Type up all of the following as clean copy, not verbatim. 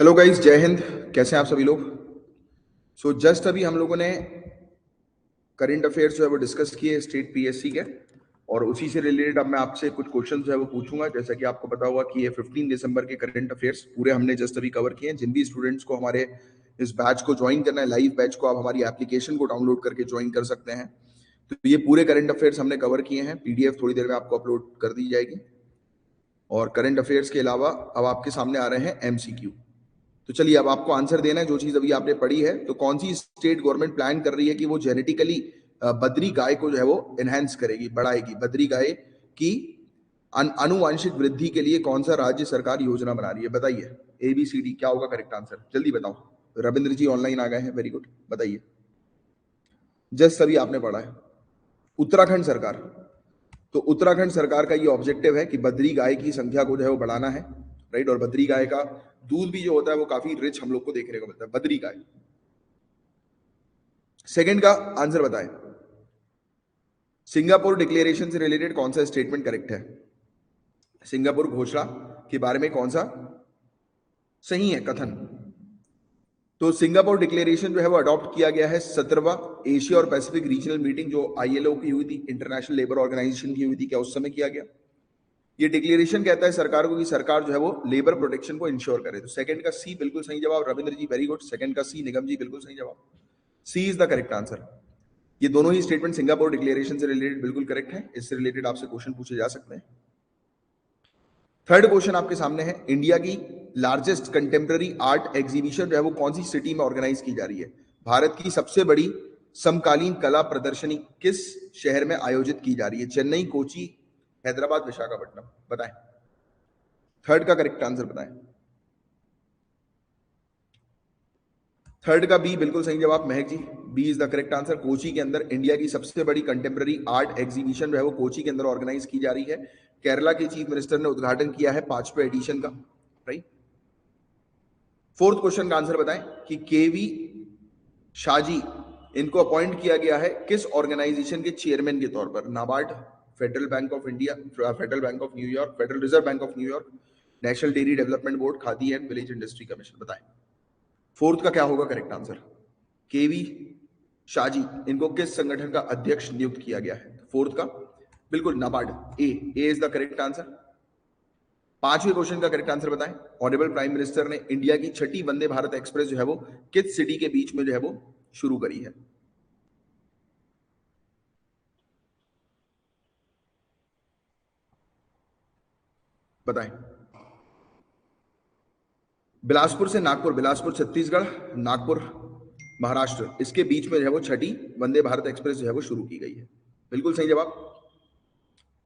Hello guys, जय हिंद। कैसे हैं आप सभी लोग? जस्ट अभी हम लोगों ने करंट अफेयर्स जो है वो डिस्कस किए स्टेट पीएससी के, और उसी से रिलेटेड अब मैं आपसे कुछ क्वेश्चन जो है वो पूछूंगा। जैसा कि आपको पता होगा कि ये 15 दिसंबर के करंट अफेयर्स पूरे हमने जस्ट अभी कवर किए हैं। जिन भी स्टूडेंट्स को हमारे इस बैच को ज्वाइन करना है, लाइव बैच को, आप हमारी एप्लीकेशन को डाउनलोड करके ज्वाइन कर सकते हैं। तो ये पूरे करंट अफेयर्स हमने कवर किए हैं। पीडीएफ थोड़ी देर में आपको अपलोड कर दी जाएगी। और करंट अफेयर्स के अलावा अब आपके सामने आ रहे हैं एमसीक्यू। तो चलिए, अब आपको आंसर देना है जो चीज अभी आपने पढ़ी है। तो कौन सी स्टेट गवर्नमेंट प्लान कर रही है कि वो जेनेटिकली बद्री गाय को जो है वो एनहेंस करेगी, बढ़ाएगी? बद्री गाय की अनुवांशिक वृद्धि के लिए कौन सा राज्य सरकार योजना बना रही है? बताइए। ABCD क्या होगा करेक्ट आंसर? जल्दी बताओ। रविंद्र जी ऑनलाइन आ गए हैं, वेरी गुड। बताइए। जस्ट सभी आपने पढ़ा है उत्तराखंड सरकार। तो उत्तराखंड सरकार का ये ऑब्जेक्टिव है कि बद्री गाय की संख्या को जो है वो बढ़ाना है, राइट। और बद्री गाय का दूध भी जो होता है वो काफी रिच हम लोग को देखने को मिलता है, बद्री गाय। सेकंड का आंसर बताएं। सिंगापुर डिक्लेरेशन से रिलेटेड कौन सा स्टेटमेंट करेक्ट है? सिंगापुर घोषणा के बारे में कौन सा सही है कथन? तो सिंगापुर डिक्लेरेशन जो है वो अडॉप्ट किया गया है 17वां एशिया और पैसिफिक रीजनल मीटिंग जो ILO की हुई थी, इंटरनेशनल लेबर ऑर्गेनाइजेशन की हुई थी, क्या उस समय किया गया? ये डिक्लेरेशन कहता है सरकार को कि सरकार जो है वो लेबर प्रोटेक्शन को इंश्योर करे। तो सेकंड का सी बिल्कुल सही जवाब, रविंद्र जी वेरी गुड। सेकंड का सी, निगम जी बिल्कुल सही जवाब। सी इज द करेक्ट आंसर। ये दोनों ही स्टेटमेंट सिंगापुर डिक्लेरेशन से रिलेटेड बिल्कुल करेक्ट है। इससे रिलेटेड आपसे क्वेश्चन पूछे जा सकते हैं। थर्ड क्वेश्चन आपके सामने है, इंडिया की लार्जेस्ट कंटेम्प्रेरी आर्ट एग्जीबिशन जो है वो कौन सी सिटी में ऑर्गेनाइज की जा रही है? भारत की सबसे बड़ी समकालीन कला प्रदर्शनी किस शहर में आयोजित की जा रही है? चेन्नई, कोची, हैदराबाद, विशाखापट्टनम? बताएं। थर्ड का करेक्ट आंसर बताएं। थर्ड का बी बिल्कुल सही जवाब, Mehak ji. B is the correct answer. Kochi के अंदर इंडिया की सबसे बड़ी कंटेम्प्रेरी आर्ट एग्जीबिशन जो है वो कोची के अंदर ऑर्गेनाइज की जा रही है। केरला के चीफ मिनिस्टर ने उद्घाटन किया है 5वें एडिशन का, राइट। फोर्थ क्वेश्चन का आंसर बताएं कि केवी शाजी इनको अपॉइंट किया गया है किस ऑर्गेनाइजेशन के चेयरमैन के तौर पर? NABARD, federal bank of India, federal bank of New York, federal reserve bank of New York, national dairy development board, khadi and village industry commission? बताएं। फोर्थ का क्या होगा करेक्ट आंसर? केवी शाजी इनको किस संगठन का अध्यक्ष नियुक्त किया गया है? फोर्थ का बिल्कुल नाबार्ड, ए इज द करेक्ट आंसर। पांचवें क्वेश्चन का करेक्ट आंसर बताएं। ऑनरेबल प्राइम मिनिस्टर ने इंडिया की छठी वंदे भारत एक्सप्रेस जो है वो किस सिटी के बीच में जो है वो शुरू करी है? बताएं। बिलासपुर से नागपुर, बिलासपुर छत्तीसगढ़, नागपुर महाराष्ट्र, इसके बीच में जो है वो छठी वंदे भारत एक्सप्रेस जो है वो शुरू की गई है। बिल्कुल सही जवाब।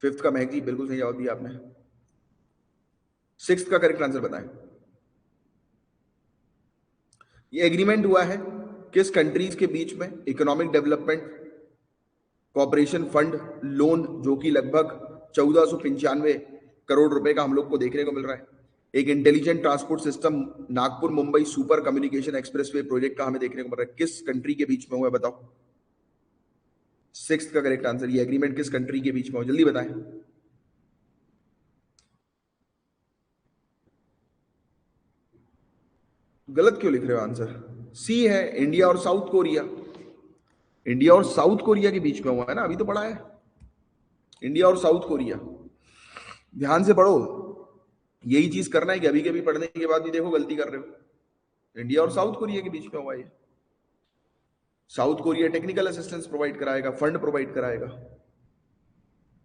फिफ्थ का महक जी बिल्कुल सही जवाब दिया आपने। सिक्स्थ का करेक्ट आंसर बताएं। ये एग्रीमेंट हुआ है किस कंट्रीज के बीच में? Economic development cooperation fund loan, जो कि लगभग 1495 करोड़ रुपए का हम लोग को देखने को मिल रहा है। एक intelligent transport system Nagpur Mumbai super communication expressway project का हमें देखने को मिल रहा है। किस कंट्री के बीच में हुआ है बताओ? सिक्स्थ का करेक्ट आंसर। ये एग्रीमेंट किस कंट्री के बीच में हो, जल्दी बताएं। गलत क्यों लिख रहे हो आंसर? सी है, इंडिया और साउथ कोरिया। इंडिया और साउथ कोरिया के बीच में हुआ है ना, अभी तो पढ़ा है। इंडिया और साउथ कोरिया, ध्यान से पढ़ो। यही चीज करना है कि अभी के भी पढ़ने के बाद भी देखो गलती कर रहे हो। इंडिया और साउथ कोरिया के बीच में हुआ ये। South Korea technical assistance provide कराएगा, फंड प्रोवाइड कराएगा।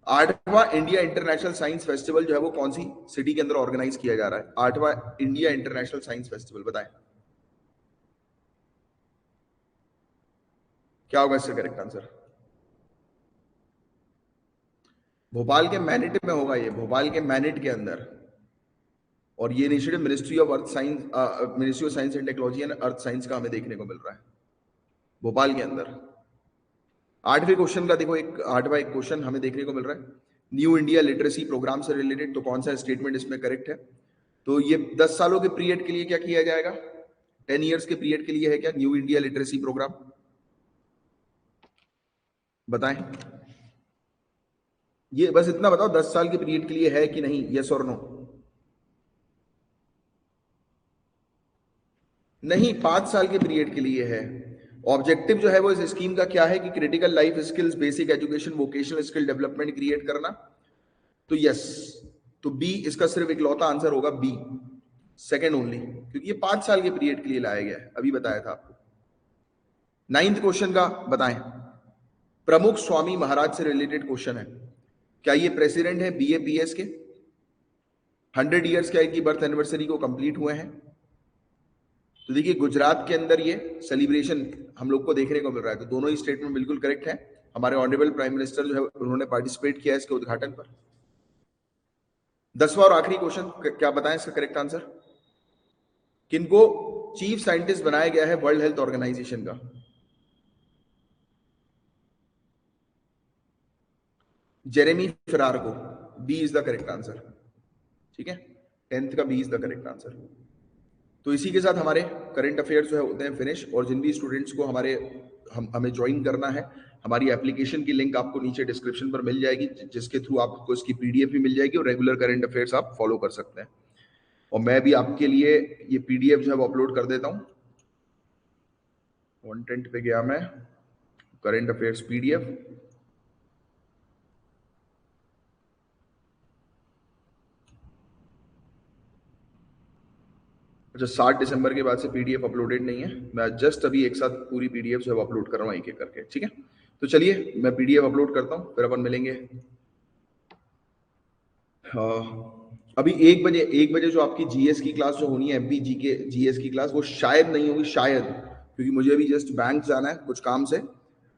आठवां इंडिया इंटरनेशनल साइंस फेस्टिवल जो है वो कौन सी सिटी के अंदर ऑर्गेनाइज किया जा रहा है? आठवां इंडिया इंटरनेशनल साइंस फेस्टिवल, बताएं क्या होगा इससे करेक्ट आंसर? भोपाल के मैनिट में होगा ये, भोपाल के मैनिट के अंदर। और ये initiative ministry of earth science, ministry of science and technology and earth science का हमें देखने को मिल रहा है भोपाल के अंदर। आठवें क्वेश्चन का देखो, एक आठवां एक क्वेश्चन हमें देखने को मिल रहा है न्यू इंडिया लिटरेसी प्रोग्राम से रिलेटेड। तो कौन सा स्टेटमेंट इसमें करेक्ट है? तो ये 10 सालों के पीरियड के लिए क्या किया जाएगा? 10 ईयर्स के पीरियड के लिए है क्या न्यू इंडिया लिटरेसी प्रोग्राम? बताएं। ये बस इतना बताओ, 10 साल के पीरियड के लिए है कि नहीं, यस और नो? नहीं, 5 साल के पीरियड के लिए है। ऑब्जेक्टिव जो है वो इस स्कीम का क्या है कि critical life skills, basic education, vocational skill development create करना। तो यस, तो बी इसका सिर्फ इकलौता आंसर होगा, बी सेकेंड ओनली, क्योंकि ये 5 साल के पीरियड के लिए लाया गया है, अभी बताया था आपको। 9th क्वेश्चन का बताएं, प्रमुख स्वामी महाराज से रिलेटेड क्वेश्चन है। क्या ये प्रेसिडेंट है बीएपीएस के? 100 ईयर्स क्या इनकी बर्थ एनिवर्सरी को कंप्लीट हुए हैं। तो देखिए गुजरात के अंदर ये सेलिब्रेशन हम लोग को देखने को मिल रहा है, तो दोनों ही स्टेटमेंट बिल्कुल करेक्ट है। हमारे ऑनरेबल प्राइम मिनिस्टर जो है उन्होंने पार्टिसिपेट किया इसके उद्घाटन पर। 10वां और आखिरी क्वेश्चन, क्या बताएं इसका करेक्ट आंसर। किनको चीफ साइंटिस्ट बनाया गया है वर्ल्ड हेल्थ ऑर्गेनाइजेशन का? जेरेमी फिरार को। B is the correct answer. ठीक है, 10th का B is the correct answer. तो इसी के साथ हमारे करंट अफेयर्स जो है होते हैं फिनिश। और जिन भी स्टूडेंट्स को हमें ज्वाइन करना है, हमारी एप्लीकेशन की लिंक आपको नीचे डिस्क्रिप्शन पर मिल जाएगी, जिसके थ्रू आपको इसकी पीडीएफ भी मिल जाएगी और रेगुलर करंट अफेयर्स आप फॉलो कर सकते हैं। और मैं भी आपके लिए ये पीडीएफ जो है अपलोड कर देता हूँ। कंटेंट पे गया मैं, करंट अफेयर्स पीडीएफ। अच्छा, 7 दिसंबर के बाद से पीडीएफ अपलोडेड नहीं है। मैं जस्ट अभी एक साथ पूरी पीडीएफ जो है अपलोड कर रहा हूँ एक एक करके। ठीक है, तो चलिए मैं पीडीएफ अपलोड करता हूँ, फिर अपन मिलेंगे। अभी 1 बजे जो आपकी जीएस की क्लास जो होनी है, एमपी जी के जीएस की क्लास, वो शायद नहीं होगी, शायद, क्योंकि मुझे अभी जस्ट बैंक जाना है कुछ काम से।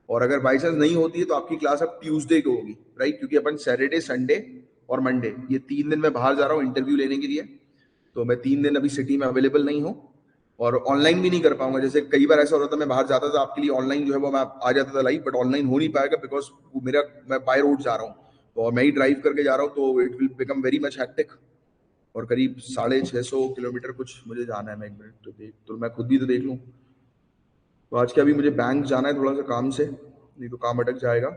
और अगर बाई चांस नहीं होती है तो आपकी क्लास अब ट्यूसडे को होगी, राइट, क्योंकि अपन सैटरडे, संडे और मंडे, ये 3 दिन मैं बाहर जा रहा हूँ इंटरव्यू लेने के लिए। तो मैं 3 दिन अभी सिटी में अवेलेबल नहीं हूँ और ऑनलाइन भी नहीं कर पाऊंगा। जैसे कई बार ऐसा होता था, मैं बाहर जाता था आपके लिए ऑनलाइन जो है वो मैं आ जाता था लाइव, बट ऑनलाइन हो नहीं पाएगा बिकॉज मैं बाय रोड जा रहा हूँ, तो और मैं ही ड्राइव करके जा रहा हूँ, तो it will become very much hectic. और करीब 650 किलोमीटर कुछ मुझे जाना है। मैं एक मिनट तो देख, तो मैं खुद भी तो देख लूँ। तो आज क्या, अभी मुझे बैंक जाना है थोड़ा सा काम से, नहीं तो काम अटक जाएगा।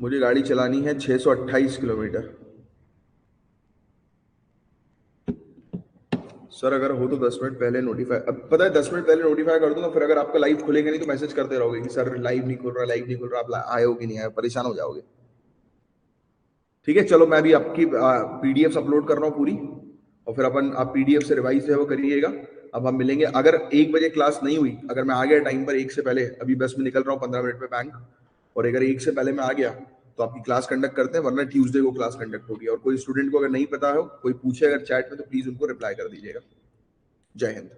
मुझे गाड़ी चलानी है 628 किलोमीटर। सर अगर हो तो 10 मिनट पहले नोटिफाई, अब पता है 10 मिनट पहले नोटिफाई कर दूंगा, फिर अगर आपका लाइव खुलेगा नहीं तो मैसेज करते रहोगे कि सर लाइव नहीं खुल रहा, लाइव नहीं खुल रहा, आप आए हो कि नहीं आए, परेशान हो जाओगे। ठीक है, चलो मैं अभी आपकी पीडीएफ अपलोड कर रहा हूँ पूरी, और फिर अपन आप पीडीएफ से रिवाइज है वो करिएगा। अब हम मिलेंगे। अगर 1 बजे क्लास नहीं हुई, अगर मैं आ गया टाइम पर 1 से पहले, अभी बस में निकल रहा हूँ 15 मिनट में बैंक, और अगर 1 से पहले मैं आ गया तो आपकी क्लास कंडक्ट करते हैं, वरना ट्यूसडे को क्लास कंडक्ट होगी। और कोई स्टूडेंट को अगर नहीं पता हो, कोई पूछे अगर चैट में, तो प्लीज उनको रिप्लाई कर दीजिएगा। जय हिंद।